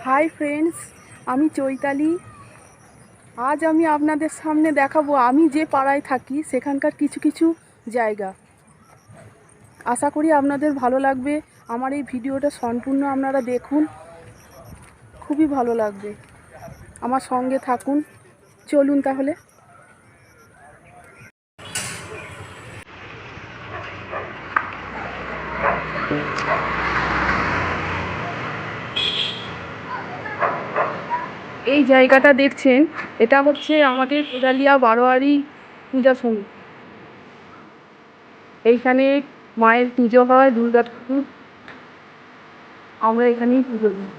Hi friends, আমি চৈতালি। আজ আমি আপনাদের সামনে দেখাবো আমি যে পাড়ায় থাকি সেখানকার কিছু কিছু জায়গা। আশা করি আপনাদের ভালো লাগবে। আমার এই ভিডিওটা সম্পূর্ণ আপনারা দেখুন, খুবই ভালো লাগবে। আমার সঙ্গে থাকুন, চলুন তাহলে। এই জায়গাটা দেখছেন, এটা হচ্ছে আমাদের কোদালিয়া বারোয়ারি পূজা সমিতি। এইখানে মায়ের পুজো হয়, দুর্গা ঠাকুর। আমরা এখানেই পুজো দিই।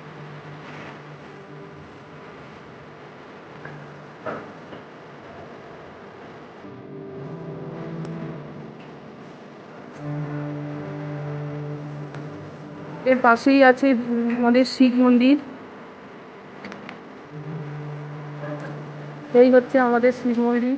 এর পাশেই আছে আমাদের শিব মন্দির। এই হচ্ছে আমাদের শিব মন্দির।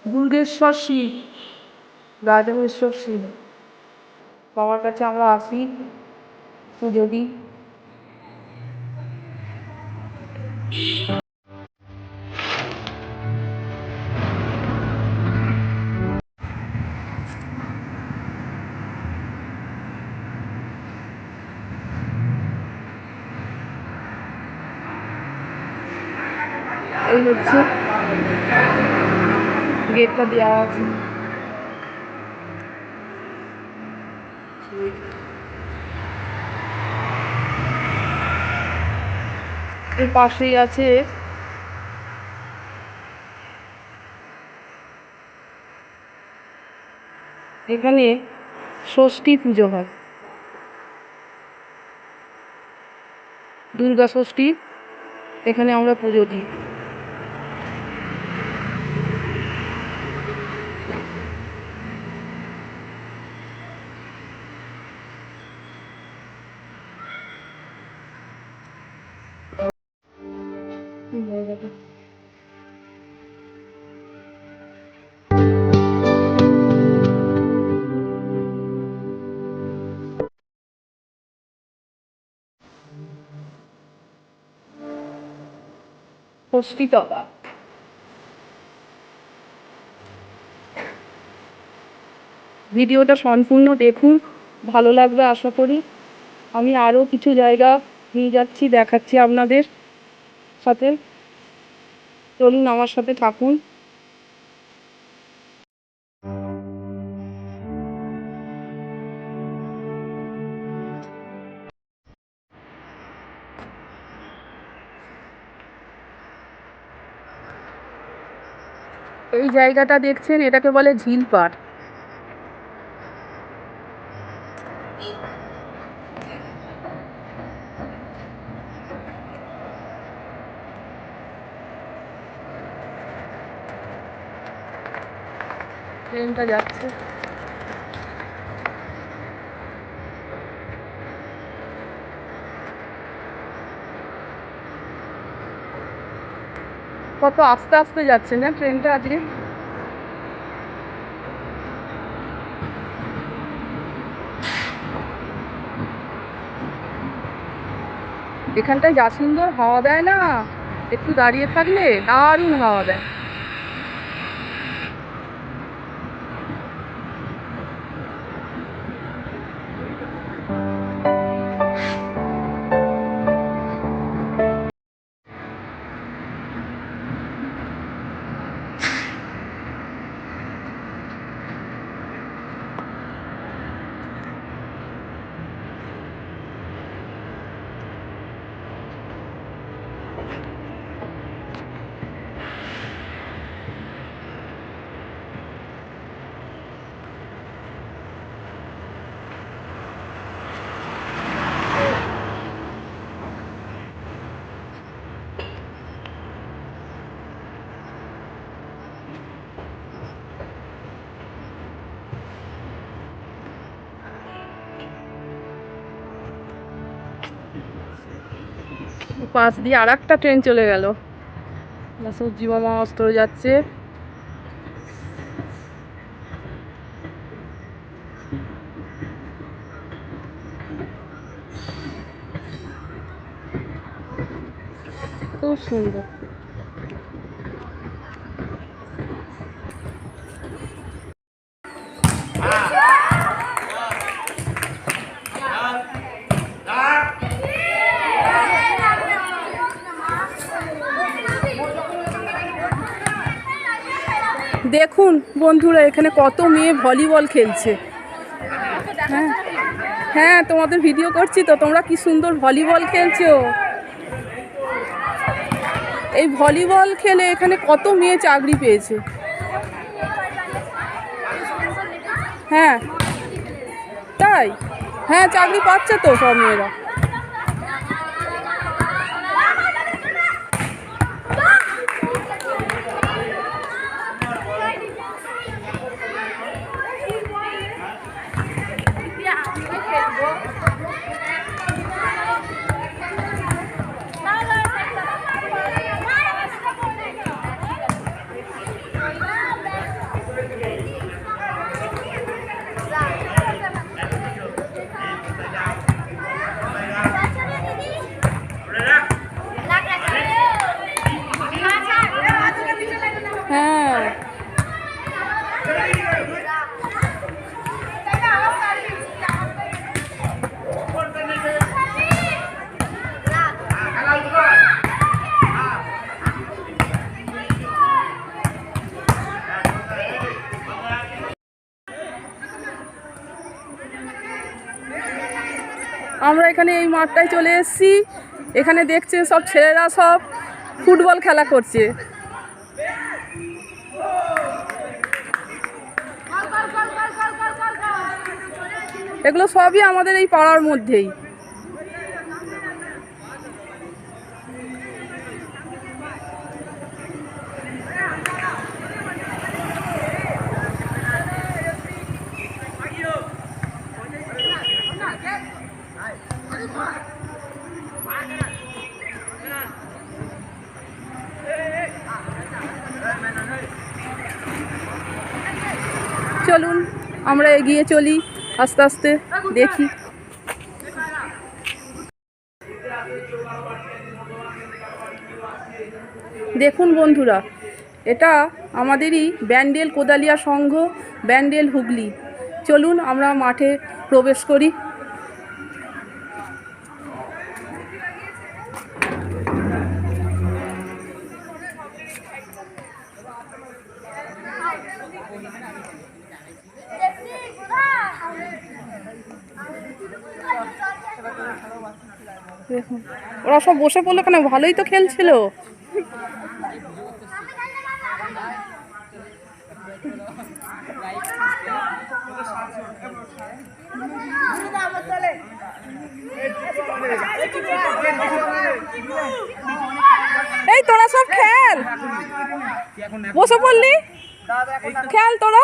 দুর্গেশ্বর শিব, রাজমেশ্বর শিব, বাবার কাছে আমরা আসি পুজো দিই। এই হচ্ছে গেটটা দেওয়া আছে। এর পাশেই আছে এখানে ষষ্ঠী পুজো হয়, দুর্গা ষষ্ঠী। এখানে আমরা পুজো দিই। ষষ্ঠীতলা। ভিডিওটা সম্পূর্ণ দেখুন, ভালো লাগবে আশা করি। আমি আরও কিছু জায়গা নিয়ে যাচ্ছি, দেখাচ্ছি আপনাদের সাথে। চলুন আমার সাথে থাকুন। এই জায়গাটা দেখছেন, এটাকে বলে ঝিলপাড়। ট্রেনটা যাচ্ছে। কত আস্তে আস্তে যাচ্ছে না ট্রেনটা আজকে। এখানটায় যা সুন্দর হাওয়া দেয় না, একটু দাঁড়িয়ে থাকলে দারুণ হাওয়া দেয়। পাশ দিয়ে আর একটা ট্রেন চলে গেল। সবজি মামা অস্ত্র যাচ্ছে। খুব সুন্দর। দেখুন বন্ধুরা, এখানে কত মেয়ে ভলিবল খেলছে। হ্যাঁ হ্যাঁ, তোমাদের ভিডিও করছি তো, তোমরা কি সুন্দর ভলিবল খেলছো। এই ভলিবল খেলে এখানে কত মেয়ে চাকরি পেয়েছে। হ্যাঁ তাই, হ্যাঁ চাকরি পাচ্ছে তো সব মেয়েরা। হ্যাঁ আমরা এখানে এই মাঠটায় চলে এসেছি। এখানে দেখছেন সব ছেলেরা সব ফুটবল খেলা করছে। এগুলো সবই আমাদের এই পাড়ার মধ্যেই। চলুন আমরা এগিয়ে চলি আস্তে আস্তে, দেখি। দেখুন বন্ধুরা, এটা আমাদেরই ব্যান্ডেল কোদালিয়া সংঘ, ব্যান্ডেল হুগলি। চলুন আমরা মাঠে প্রবেশ করি। দেখুন ওরা সব বসে পড়লো কেন, ভালোই তো খেলছিল। এই তোরা সব খেল, বসে পড়লি, খেল তোরা,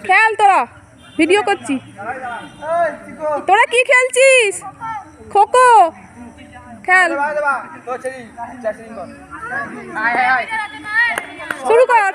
খেল তোরা, ভিডিও করছি। তোরা কি খেলছিস? খোখো খেল, শুরু কর।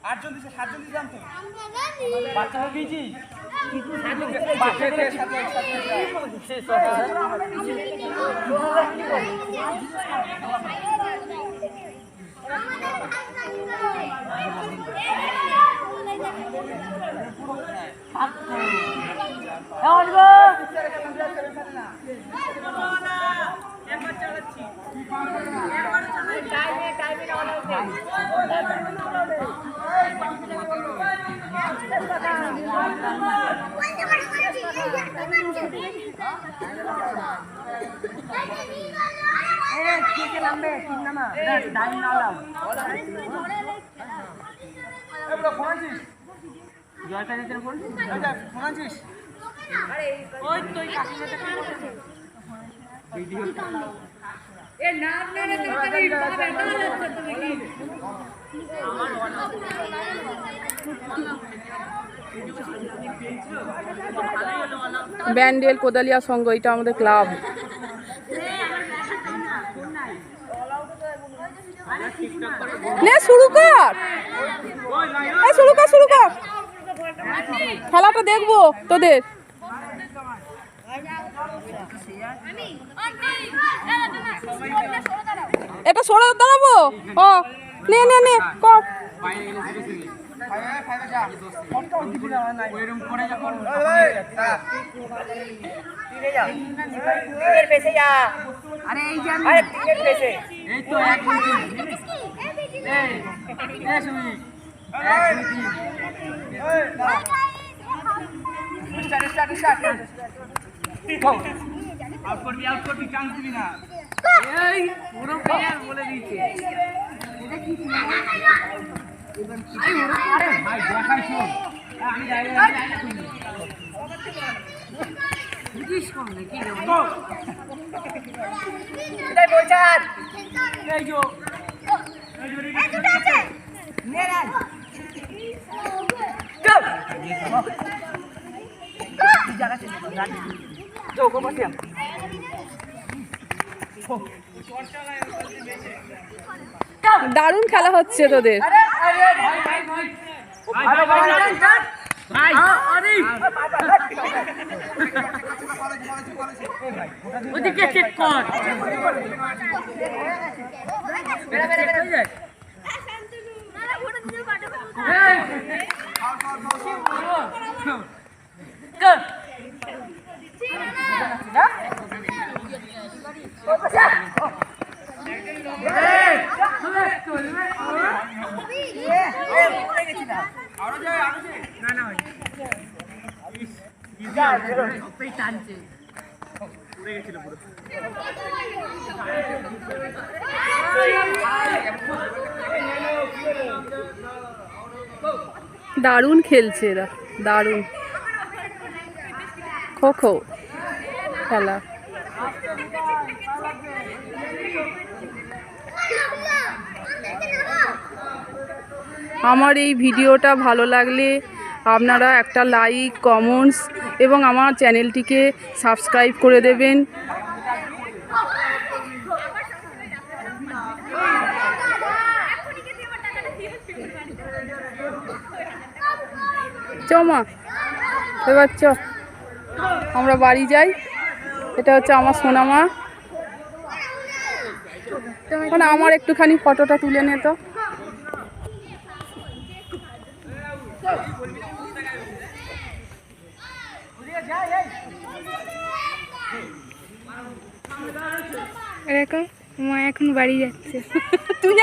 আটজন দিছে, সাতজন দিলাম তো বাচ্চা গিয়েছি। ব্যান্ডেল কোদালিয়া সংঘ, এটা আমাদের ক্লাব। নে শুরু কর, শুরু কর, শুরু কর, খেলাটা দেখবো তোদের। এটা সরে দাঁড়াবো। ও নে নে নে কর। দারুণ খেলা হচ্ছে তোদের। দারুণ খেলছে এরা, দারুণ খো খো খেলা। আমার এই ভিডিওটা ভালো লাগলে আপনারা একটা লাইক, কমেন্টস এবং আমার চ্যানেলটিকে সাবস্ক্রাইব করে দেবেন। চ মা, এবার চ আমরা বাড়ি যাই। এটা হচ্ছে আমার সোনা মা। মানে আমার একটুখানি ফটোটা তুলে নে তো। এরকম মা এখন বাড়ি যাচ্ছে। তুই